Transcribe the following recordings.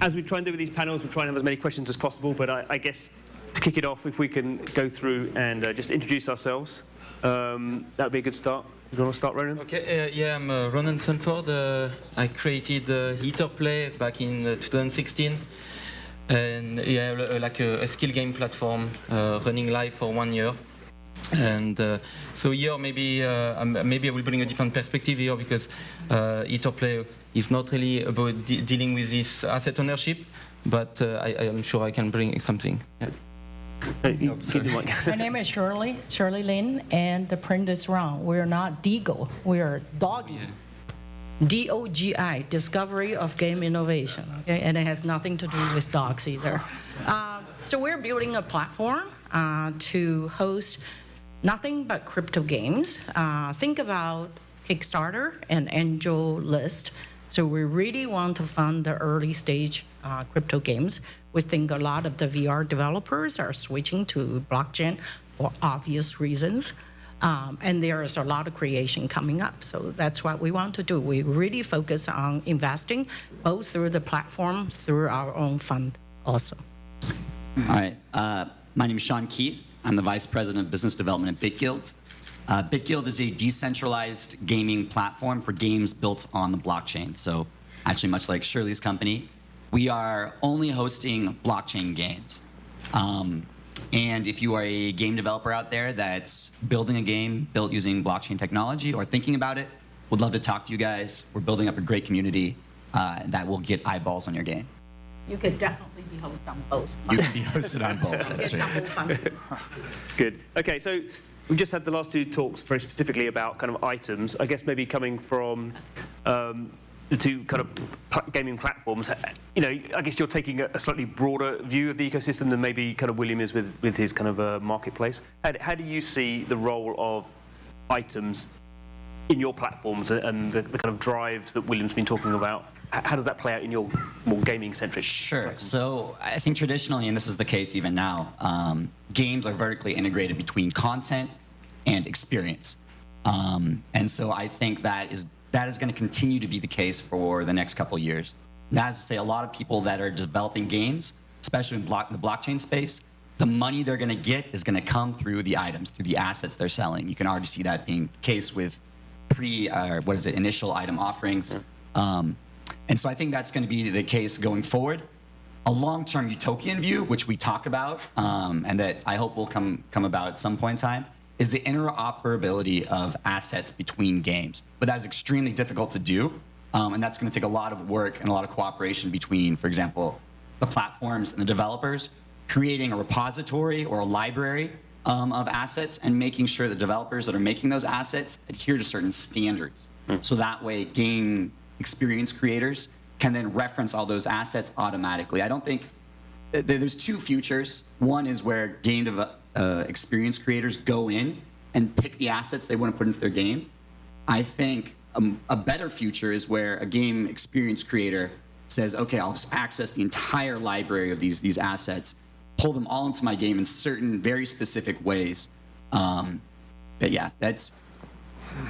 As we try and do with these panels, we'll try and have as many questions as possible, but I guess to kick it off, if we can go through and just introduce ourselves, that would be a good start. You want to start, Ronan? Okay, yeah, I'm Ronan Sandford. I created Etherplay back in 2016. And yeah, like a skill game platform running live for 1 year. And so here, maybe I will bring a different perspective here, because Etherplay is not really about dealing with this asset ownership, but I am sure I can bring something. Yeah. My name is Shirley Lin, and the print is wrong. We're not DIGO, we're DOGI. Yeah. DOGI, Discovery of Game Innovation, okay? And it has nothing to do with dogs either. So we're building a platform to host nothing but crypto games. Think about Kickstarter and Angel List. So we really want to fund the early stage crypto games. We think a lot of the VR developers are switching to blockchain for obvious reasons. And there is a lot of creation coming up. So that's what we want to do. We really focus on investing both through the platform, through our own fund also. All right. My name is Sean Keith. I'm the Vice President of Business Development at BitGuild. BitGuild is a decentralized gaming platform for games built on the blockchain. So actually, much like Shirley's company, we are only hosting blockchain games. And if you are a game developer out there that's building a game built using blockchain technology or thinking about it, we'd love to talk to you guys. We're building up a great community that will get eyeballs on your game. You could definitely be hosted on both. You can be hosted on both. That's true. Good. Okay, so we just had the last two talks very specifically about kind of items. I guess maybe coming from the two kind of gaming platforms, you know, I guess you're taking a slightly broader view of the ecosystem than maybe kind of William is with his kind of marketplace. How do you see the role of items in your platforms and the kind of drives that William's been talking about? How does that play out in your more gaming-centric Sure. platforms? So I think traditionally, and this is the case even now, games are vertically integrated between content and experience. And so I think that is going to continue to be the case for the next couple of years. That is to say, a lot of people that are developing games, especially in the blockchain space, the money they're going to get is going to come through the items, through the assets they're selling. You can already see that being the case with initial item offerings. And so I think that's going to be the case going forward. A long-term utopian view, which we talk about, and that I hope will come about at some point in time, is the interoperability of assets between games. But that is extremely difficult to do, and that's going to take a lot of work and a lot of cooperation between, for example, the platforms and the developers, creating a repository or a library of assets and making sure the developers that are making those assets adhere to certain standards. So that way, game experience creators can then reference all those assets automatically. I don't think there's two futures. One is where game experience creators go in and pick the assets they want to put into their game. I think a better future is where a game experience creator says, okay, I'll just access the entire library of these assets, pull them all into my game in certain very specific ways. But yeah, that's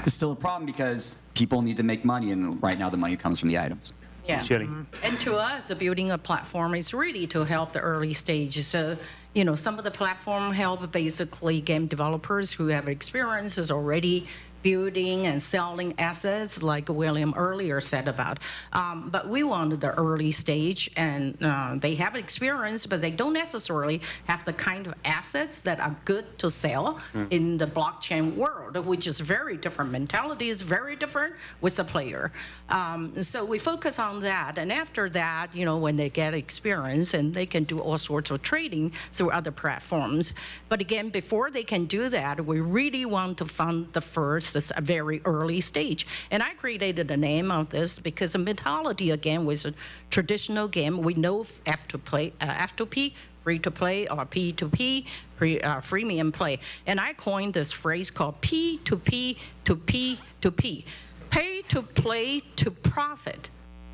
still a problem because people need to make money, and right now the money comes from the items. Yeah. Shirley. And to us, building a platform is really to help the early stages. So, you know, some of the platform help basically game developers who have experiences already building and selling assets, like William earlier said about. But we wanted the early stage, and they have experience, but they don't necessarily have the kind of assets that are good to sell in the blockchain world, which is very different. Mentality is very different with the player. So we focus on that, and after that, you know, when they get experience, and they can do all sorts of trading through other platforms. But again, before they can do that, we really want to fund the first. It's a very early stage. And I created a name of this because the mentality, again, was a traditional game. We know F2P, free to play, or P2P, freemium play. And I coined this phrase called P2P to P2P. Pay to play to profit.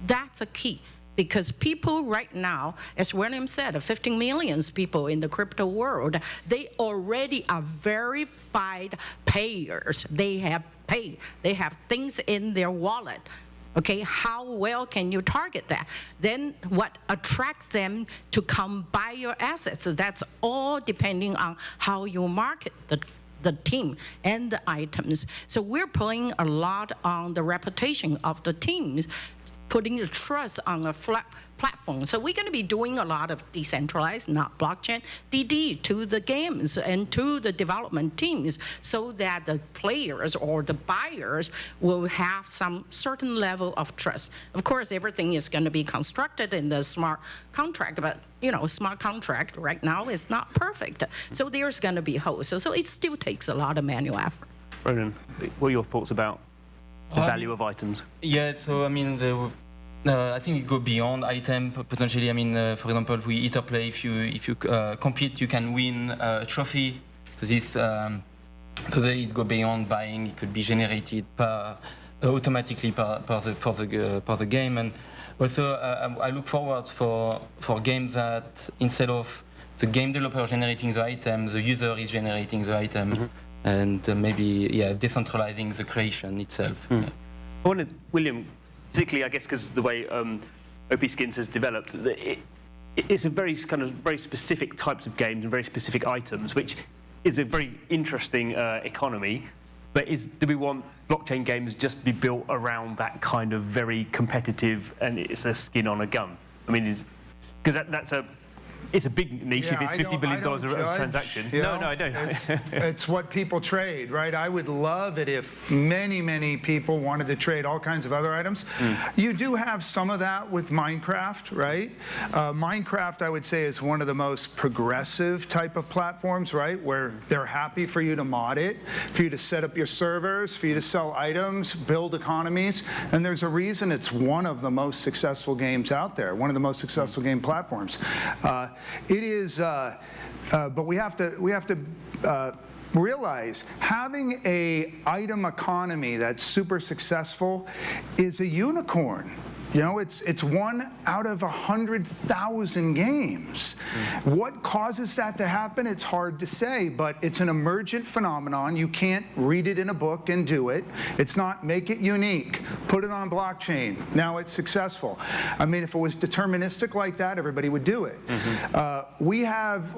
That's a key. because people right now, as William said, 15 million people in the crypto world, they already are verified payers. They have paid. They have things in their wallet. Okay, how well can you target that? Then what attracts them to come buy your assets? So that's all depending on how you market the team and the items. So we're playing a lot on the reputation of the teams, putting the trust on a flat platform. So we're going to be doing a lot of decentralized, not blockchain, DD to the games and to the development teams so that the players or the buyers will have some certain level of trust. Of course, everything is going to be constructed in the smart contract, but smart contract right now is not perfect. So there's going to be holes. So it still takes a lot of manual effort. Ronan, what are your thoughts about the value of items? Yeah, so I mean, I think it goes beyond item potentially. I mean, for example, with Etherplay, if you compete, you can win a trophy. So this, so that it goes beyond buying. It could be generated automatically for the game. And also, I look forward for games that instead of the game developer generating the item, the user is generating the item. Mm-hmm. And maybe, decentralizing the creation itself. Mm. Yeah. I wanted, William, particularly, I guess, because the way OP Skins has developed, it's a very specific types of games and very specific items, which is a very interesting economy. But do we want blockchain games just to be built around that kind of very competitive, and it's a skin on a gun? I mean, because it's a big niche if it's $50 billion of transaction. No, I don't. It's what people trade, right? I would love it if many, many people wanted to trade all kinds of other items. Mm. You do have some of that with Minecraft, right? Minecraft, I would say, is one of the most progressive type of platforms, right? Where they're happy for you to mod it, for you to set up your servers, for you to sell items, build economies. And there's a reason it's one of the most successful games out there, one of the most successful game platforms. It is, but we have to realize having a item economy that's super successful is a unicorn. It's 1 out of 100,000 games. Mm. What causes that to happen? It's hard to say, but it's an emergent phenomenon. You can't read it in a book and do it. It's not make it unique, put it on blockchain. Now it's successful. I mean, if it was deterministic like that, everybody would do it. Mm-hmm. We have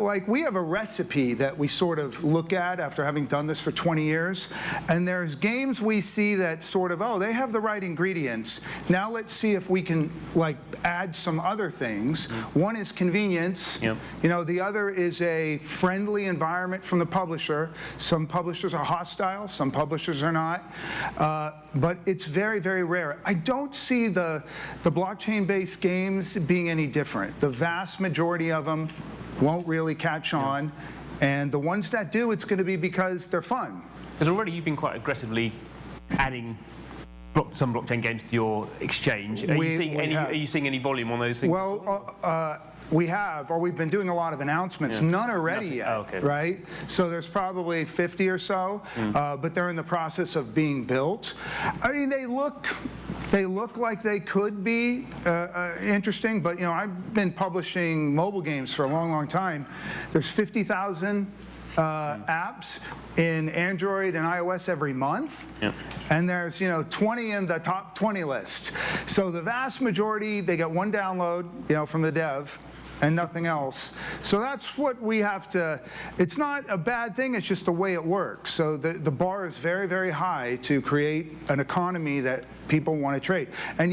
a recipe that we sort of look at after having done this for 20 years, and there's games we see that sort of, they have the right ingredients. Now let's see if we can add some other things. One is convenience. Yep. The other is a friendly environment from the publisher. Some publishers are hostile, some publishers are not. But it's very, very rare. I don't see the blockchain-based games being any different. The vast majority of them won't really catch on. And the ones that do, it's going to be because they're fun. Because already you've been quite aggressively adding some blockchain games to your exchange. Are you seeing any volume on those things? Well, we have, or we've been doing a lot of announcements. Yeah. None are ready yet, right? So there's probably 50 or so, but they're in the process of being built. I mean, they look like they could be interesting, but I've been publishing mobile games for a long, long time. There's 50,000 apps in Android and iOS every month. Yep. And there's 20 in the top 20 list. So the vast majority, they get one download from the dev and nothing else. So that's what we have to, it's not a bad thing, it's just the way it works. So the bar is very, very high to create an economy that people want to trade. And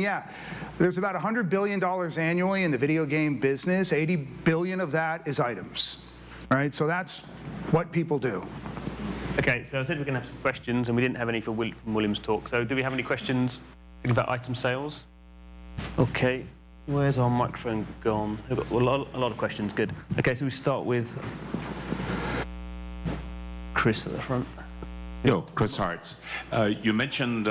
there's about $100 billion annually in the video game business. 80 billion of that is items. Right? So that's what people do. Okay, so I said we're going to have some questions, and we didn't have any from William's talk. So do we have any questions about item sales? Okay, where's our microphone gone? We've got a lot of questions, good. Okay, so we start with Chris at the front. Yo, Chris Hartz. You mentioned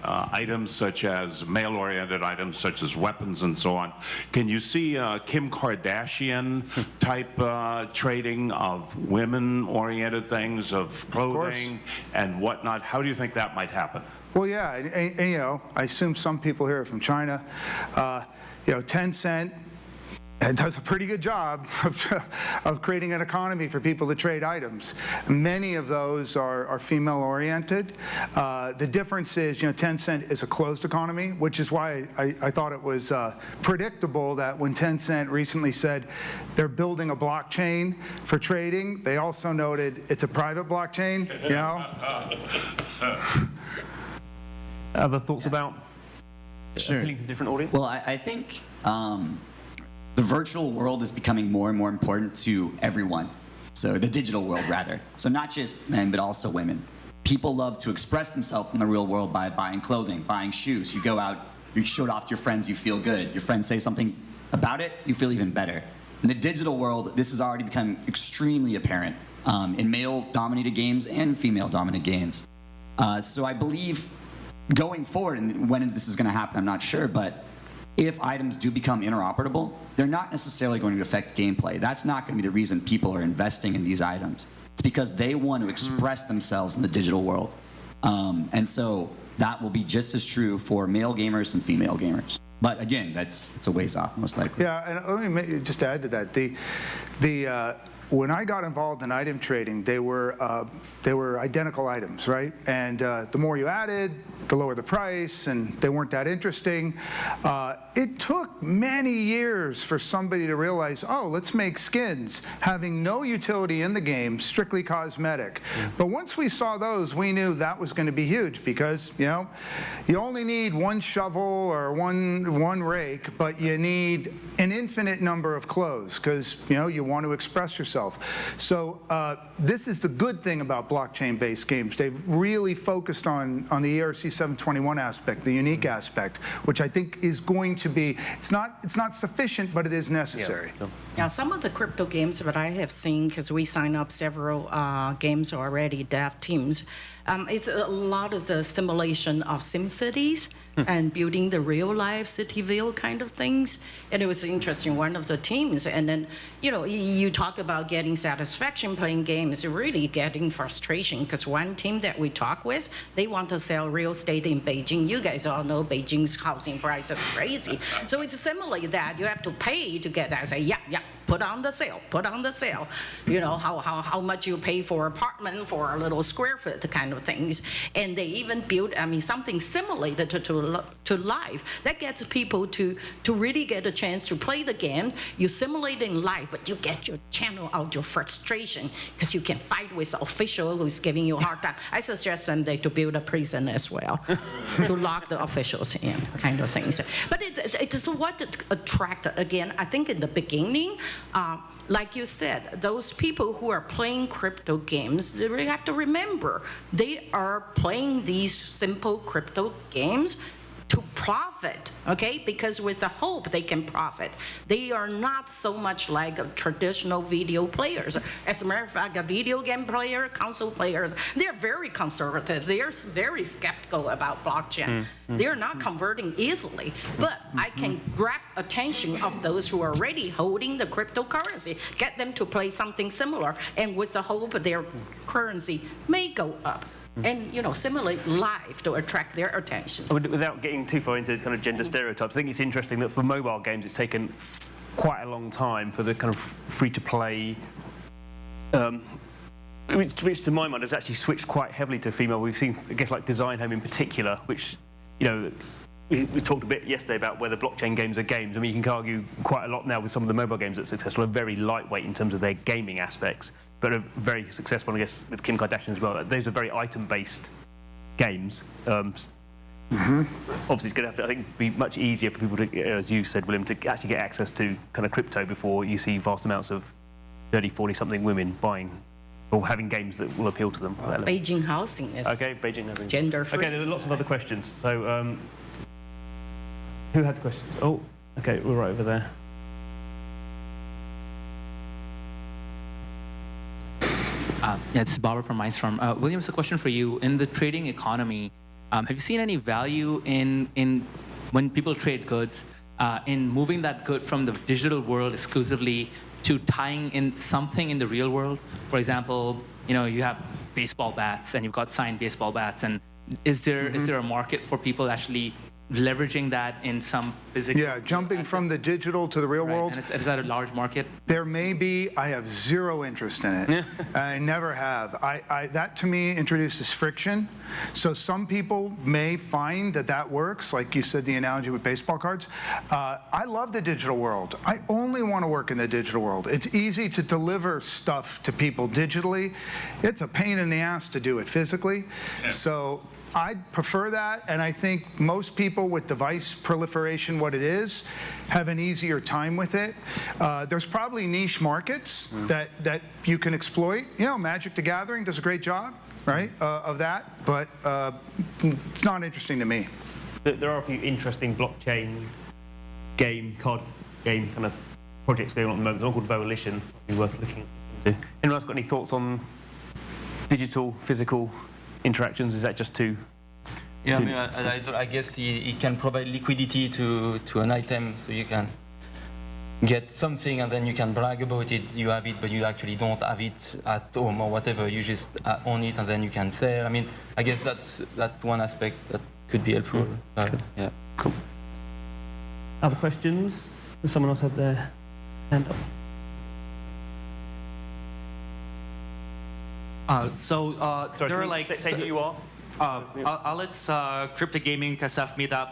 items such as male-oriented items, such as weapons and so on. Can you see Kim Kardashian type trading of women-oriented things, of clothing and whatnot? How do you think that might happen? Well, yeah, and I assume some people here are from China. Tencent does a pretty good job of creating an economy for people to trade items. Many of those are female-oriented. The difference is, Tencent is a closed economy, which is why I thought it was predictable that when Tencent recently said they're building a blockchain for trading, they also noted it's a private blockchain, Other thoughts about Sure. appealing to different audience? Well, I think the virtual world is becoming more and more important to everyone. So the digital world, rather. So not just men, but also women. People love to express themselves in the real world by buying clothing, buying shoes. You go out, you show it off to your friends, you feel good. Your friends say something about it, you feel even better. In the digital world, this has already become extremely apparent in male-dominated games and female-dominated games. So I believe going forward, and when this is going to happen, I'm not sure, but if items do become interoperable, they're not necessarily going to affect gameplay. That's not going to be the reason people are investing in these items. It's because they want to express themselves in the digital world. And so that will be just as true for male gamers and female gamers. But again, it's a ways off, most likely. Yeah, and let me just add to that. When I got involved in item trading, they were identical items, right? And the more you added, the lower the price, and they weren't that interesting. It took many years for somebody to realize, oh, let's make skins having no utility in the game, strictly cosmetic. But once we saw those, we knew that was going to be huge because, you only need one shovel or one rake, but you need an infinite number of clothes because, you want to express yourself. So this is the good thing about blockchain-based games. They've really focused on the ERC 721 aspect, the unique aspect, which I think is going to be, it's not sufficient, but it is necessary. Yeah, some of the crypto games that I have seen, because we sign up several games already, dev teams, it's a lot of the simulation of SimCities and building the real-life Cityville kind of things. And it was interesting, one of the teams, and then, you talk about getting satisfaction playing games, really getting frustration, because one team that we talk with, they want to sell real estate in Beijing. You guys all know Beijing's housing price is crazy. So it's similar that you have to pay to get that. I say, yeah, put on the sale, put on the sale. How much you pay for apartment for a little square foot kind of things. And they even build, something simulated to life. That gets people to really get a chance to play the game. You simulate in life, but you get your channel out your frustration because you can fight with the official who's giving you a hard time. I suggest them to build a prison as well, to lock the officials in, kind of things. But it's what attracted, again, I think in the beginning, like you said, those people who are playing crypto games, they really have to remember, they are playing these simple crypto games to profit, okay? Because with the hope they can profit. They are not so much like traditional video players. As a matter of fact, a video game player, console players, they're very conservative. They are very skeptical about blockchain. They're not converting easily. But I can grab attention of those who are already holding the cryptocurrency, get them to play something similar, and with the hope their currency may go up. And simulate live to attract their attention. Without getting too far into kind of gender stereotypes, I think it's interesting that for mobile games it's taken quite a long time for the kind of free-to-play, which to my mind has actually switched quite heavily to female. We've seen, I guess, like Design Home in particular, which, we talked a bit yesterday about whether blockchain games are games. I mean, you can argue quite a lot now with some of the mobile games that are successful are very lightweight in terms of their gaming aspects, but are very successful, I guess, with Kim Kardashian as well. Those are very item-based games. Obviously, it's going to have to, I think, be much easier for people to, as you said, William, to actually get access to kind of crypto before you see vast amounts of 30, 40-something women buying or having games that will appeal to them. Beijing housing is gender-free. Okay, there are lots of other questions. So, who had the questions? Oh, okay, we're right over there. It's Barbara from Mindstrom. William, it's a question for you. In the trading economy, have you seen any value in when people trade goods, in moving that good from the digital world exclusively to tying in something in the real world? For example, you have baseball bats and you've got signed baseball bats, and is there a market for people actually leveraging that in some physical. Yeah, jumping from the digital to the real Right. world. And is that a large market? There may be. I have zero interest in it. I never have. That to me introduces friction. So some people may find that that works, like you said, the analogy with baseball cards. I love the digital world. I only want to work in the digital world. It's easy to deliver stuff to people digitally. It's a pain in the ass to do it physically. So I'd prefer that, and I think most people with device proliferation, what it is, have an easier time with it. There's probably niche markets that you can exploit. You know, Magic the Gathering does a great job, right, of that, but it's not interesting to me. There are a few interesting blockchain card game kind of projects going on at the moment. There's one called Volition, be worth looking into. Anyone else got any thoughts on digital, physical interactions? Is that just too? Yeah, I mean, I guess it can provide liquidity to an item, so you can get something and then you can brag about it. You have it, but you actually don't have it at home or whatever. You just own it and then you can sell. I mean, I guess that's one aspect that could be helpful. Yeah. Cool. Other questions? Does someone else have their hand up? Sorry, there are like say who you are. Alex, Crypto Gaming SF Meetup.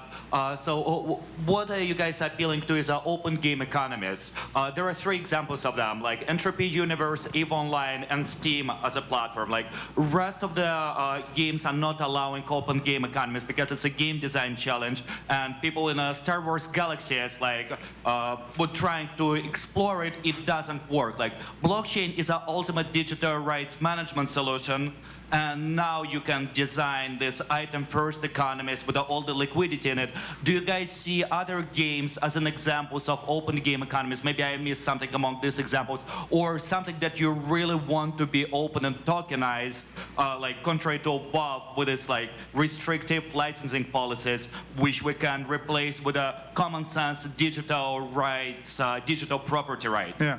What you guys are appealing to is open game economies. There are 3 examples of them, like Entropy Universe, EVE Online, and Steam as a platform. Like, rest of the games are not allowing open game economies because it's a game design challenge, and people in Star Wars galaxies were trying to explore it. It doesn't work. Like, blockchain is an ultimate digital rights management solution. And now you can design this item-first economies with all the liquidity in it. Do you guys see other games as an examples of open game economies? Maybe I missed something among these examples, or something that you really want to be open and tokenized, like contrary to Valve with its like restrictive licensing policies, which we can replace with a common sense digital rights, digital property rights. Yeah.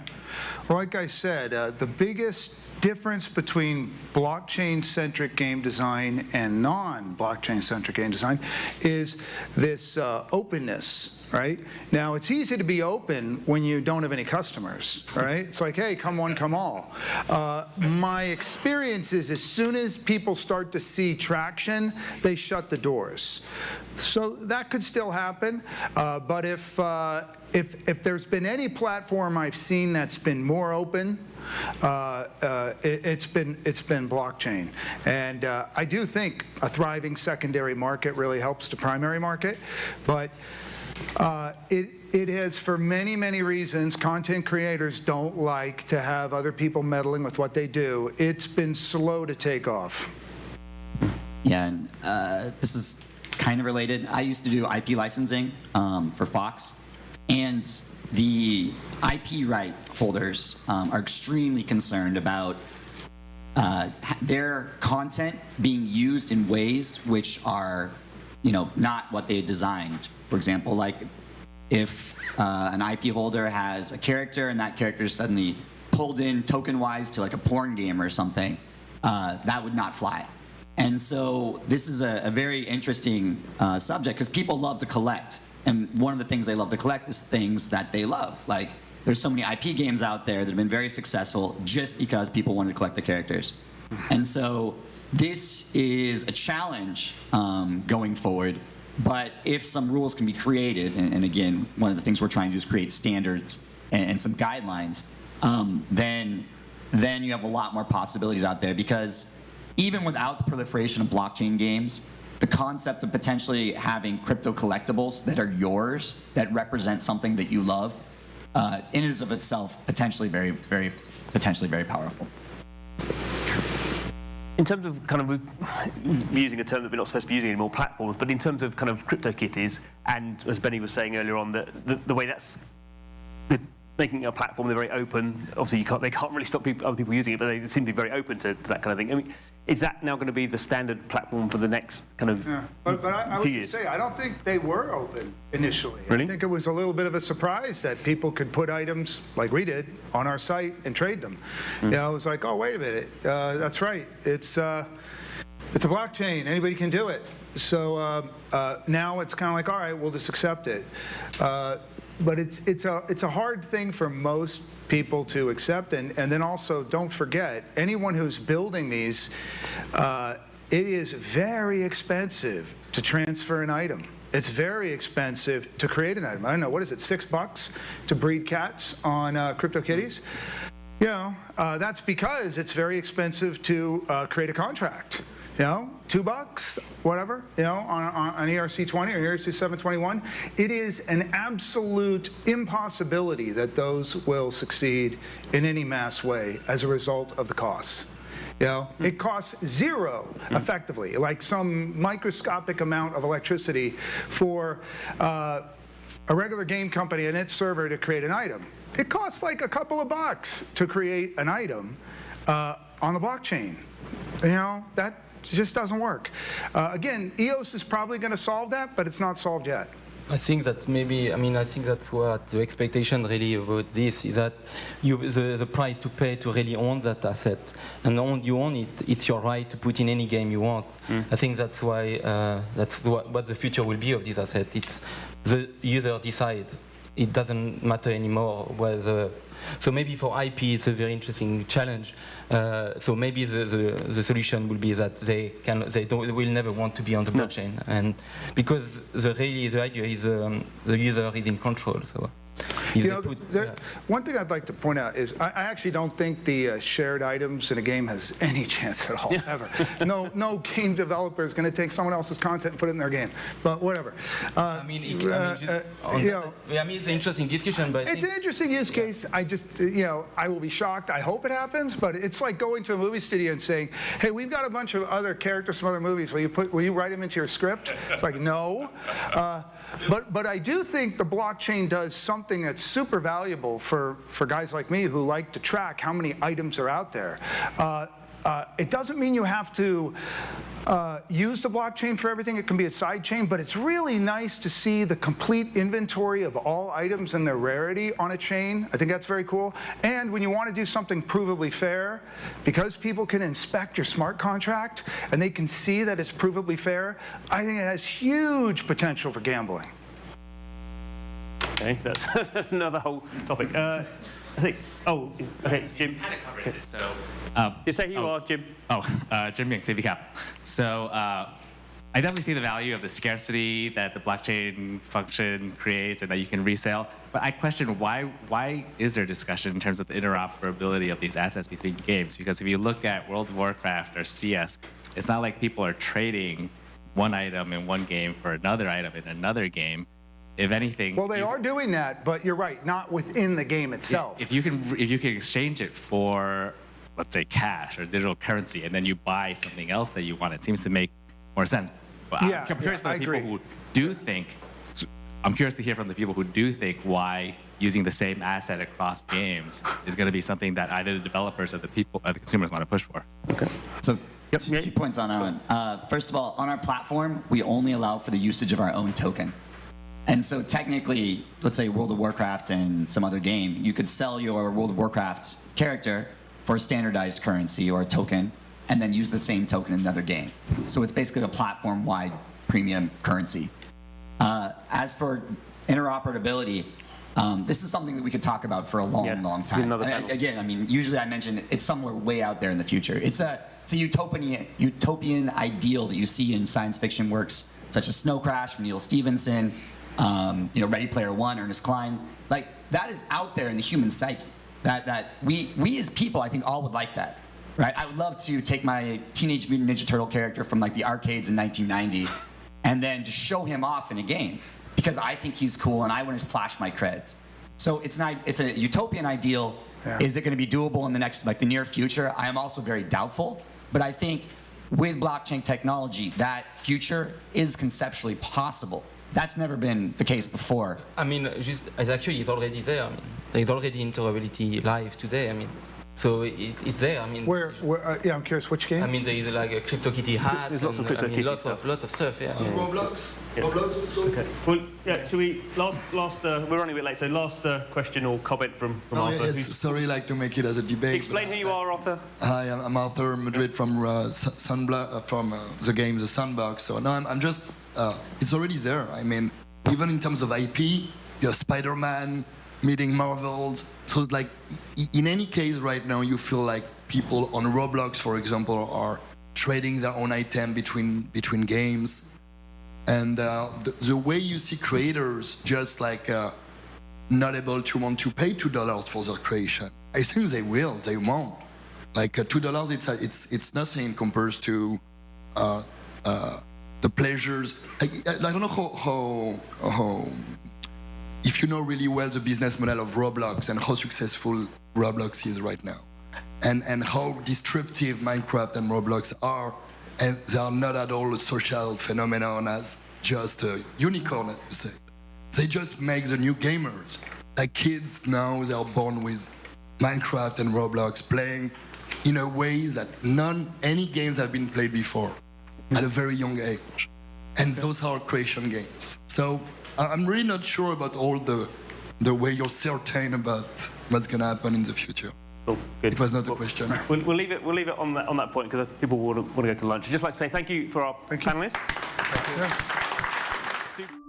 Well, like I said, the biggest difference between blockchain-centric game design and non-blockchain-centric game design is this openness, right? Now, it's easy to be open when you don't have any customers, right? It's like, hey, come one, come all. My experience is as soon as people start to see traction, they shut the doors. So that could still happen, but if there's been any platform I've seen that's been more open, it's been blockchain, and I do think a thriving secondary market really helps the primary market, but it has, for many reasons, content creators don't like to have other people meddling with what they do. It's been slow to take off. Yeah, and this is kind of related. I used to do IP licensing for Fox, and the IP right holders are extremely concerned about their content being used in ways which are, not what they designed. For example, like if an IP holder has a character and that character is suddenly pulled in token-wise to like a porn game or something, that would not fly. And so this is a very interesting subject because people love to collect. And one of the things they love to collect is things that they love. Like, there's so many IP games out there that have been very successful just because people wanted to collect the characters. And so this is a challenge going forward. But if some rules can be created, and again, one of the things we're trying to do is create standards and some guidelines, then you have a lot more possibilities out there. Because even without the proliferation of blockchain games, the concept of potentially having crypto collectibles that are yours, that represent something that you love, in and of itself, potentially very powerful. In terms of kind of using a term that we're not supposed to be using anymore, platforms, but in terms of kind of CryptoKitties, and as Benny was saying earlier on, the way that's making a platform, they're very open. Obviously, they can't really stop other people using it, but they seem to be very open to that kind of thing. I mean, is that now going to be the standard platform for the next kind of But I would few years? say, I don't think they were open initially. Really? I think it was a little bit of a surprise that people could put items, like we did, on our site and trade them. I was like, oh, wait a minute, that's right. It's It's a blockchain. Anybody can do it. So now it's kind of like, all right, we'll just accept it. But it's a hard thing for most people to accept. And then also, don't forget, anyone who's building these, it is very expensive to transfer an item. It's very expensive to create an item. I don't know, what is it, $6 to breed cats on CryptoKitties? You know, that's because it's very expensive to create a contract. You know, $2, whatever, you know, on ERC-20 or ERC-721. It is an absolute impossibility that those will succeed in any mass way as a result of the costs. You know, it costs zero, effectively, like some microscopic amount of electricity for a regular game company and its server to create an item. It costs like a couple of bucks to create an item on the blockchain. You know, that just doesn't work. Again, EOS is probably going to solve that, but it's not solved yet. I think that maybe, I mean, I think that's what the expectation really about this is that the price to pay to really own that asset. And you own it, it's your right to put in any game you want. I think that's why, that's what the future will be of this asset. It's the user decide. It doesn't matter anymore whether. So maybe for IP, it's a very interesting challenge. So maybe the solution will be that they will never want to be on the blockchain, and because the idea is the user is in control. So. You know, one thing I'd like to point out is I actually don't think the shared items in a game has any chance at all, ever. No game developer is going to take someone else's content and put it in their game, but whatever. I mean, it's an interesting discussion, but it's an interesting use case. I just, you know, I will be shocked. I hope it happens, but it's like going to a movie studio and saying, hey, we've got a bunch of other characters from other movies. Will you write them into your script? It's like, no. But I do think the blockchain does something that's super valuable for guys like me who like to track how many items are out there. It doesn't mean you have to use the blockchain for everything. It can be a side chain, but it's really nice to see the complete inventory of all items and their rarity on a chain. I think that's very cool. And when you want to do something provably fair, because people can inspect your smart contract and they can see that it's provably fair, I think it has huge potential for gambling. Okay, that's another whole topic. I think, oh, okay, Jim. Kind of covered this, so. Just say who you are, Jim. Jim Young, CVCap. So I definitely see the value of the scarcity that the blockchain function creates and that you can resell. But I question why is there discussion in terms of the interoperability of these assets between games? Because if you look at World of Warcraft or CS, it's not like people are trading one item in one game for another item in another game. If anything, well, they are doing that, but you're right, not within the game itself. Yeah, if you can exchange it for, let's say, cash or digital currency, and then you buy something else that you want, it seems to make more sense. But I'm curious to the people who do think. I'm curious to hear from the people who do think why using the same asset across games is going to be something that either the developers or the people, or the consumers, want to push for. Okay. So. Two points on that one. First of all, on our platform, we only allow for the usage of our own token. And so technically, let's say World of Warcraft and some other game, you could sell your World of Warcraft character for a standardized currency or a token, and then use the same token in another game. So it's basically a platform-wide premium currency. As for interoperability, this is something that we could talk about for a long time. Again, I mean, usually I mention it's somewhere way out there in the future. It's a utopian ideal that you see in science fiction works such as Snow Crash from Neil Stephenson, Ready Player One, Ernest Cline. Like, that is out there in the human psyche. That we as people, I think, all would like that, right? I would love to take my Teenage Mutant Ninja Turtle character from like the arcades in 1990 and then just show him off in a game because I think he's cool and I want to flash my creds. So it's a utopian ideal. Yeah. Is it going to be doable in the near future? I am also very doubtful, but I think with blockchain technology, that future is conceptually possible. That's never been the case before. I mean, actually, it's already there. I mean, there's already interoperability live today. I mean, so it's there. I mean, yeah, I'm curious, which game? I mean, there is like a CryptoKitty hat. There's lots of CryptoKitty lots of stuff. Yeah. Roblox. Okay. Well, yeah. Should we last? We're running a bit late, so last question or comment from Arthur. Yes, sorry, like to make it as a debate. Explain who you are, Arthur. Hi, I'm Arthur Madrid from the game The Sandbox. So no, I'm just. It's already there. I mean, even in terms of IP, you have Spider-Man meeting Marvels. So it's like, in any case, right now, you feel like people on Roblox, for example, are trading their own item between games. And the way you see creators just like not able to want to pay $2 for their creation, I think they will, they won't. Like $2, it's nothing compared to the pleasures. I don't know how if you know really well the business model of Roblox and how successful Roblox is right now, and how disruptive Minecraft and Roblox are. And they are not at all a social phenomenon as just a unicorn, as you say. They just make the new gamers. Like kids now, they are born with Minecraft and Roblox playing in a way that any games have been played before at a very young age. And those are creation games. So I'm really not sure about all the way you're certain about what's going to happen in the future. Cool. Good. It was not a question. We'll leave it on that point because people want to go to lunch. I'd just like to say thank you for our panelists. Thank you.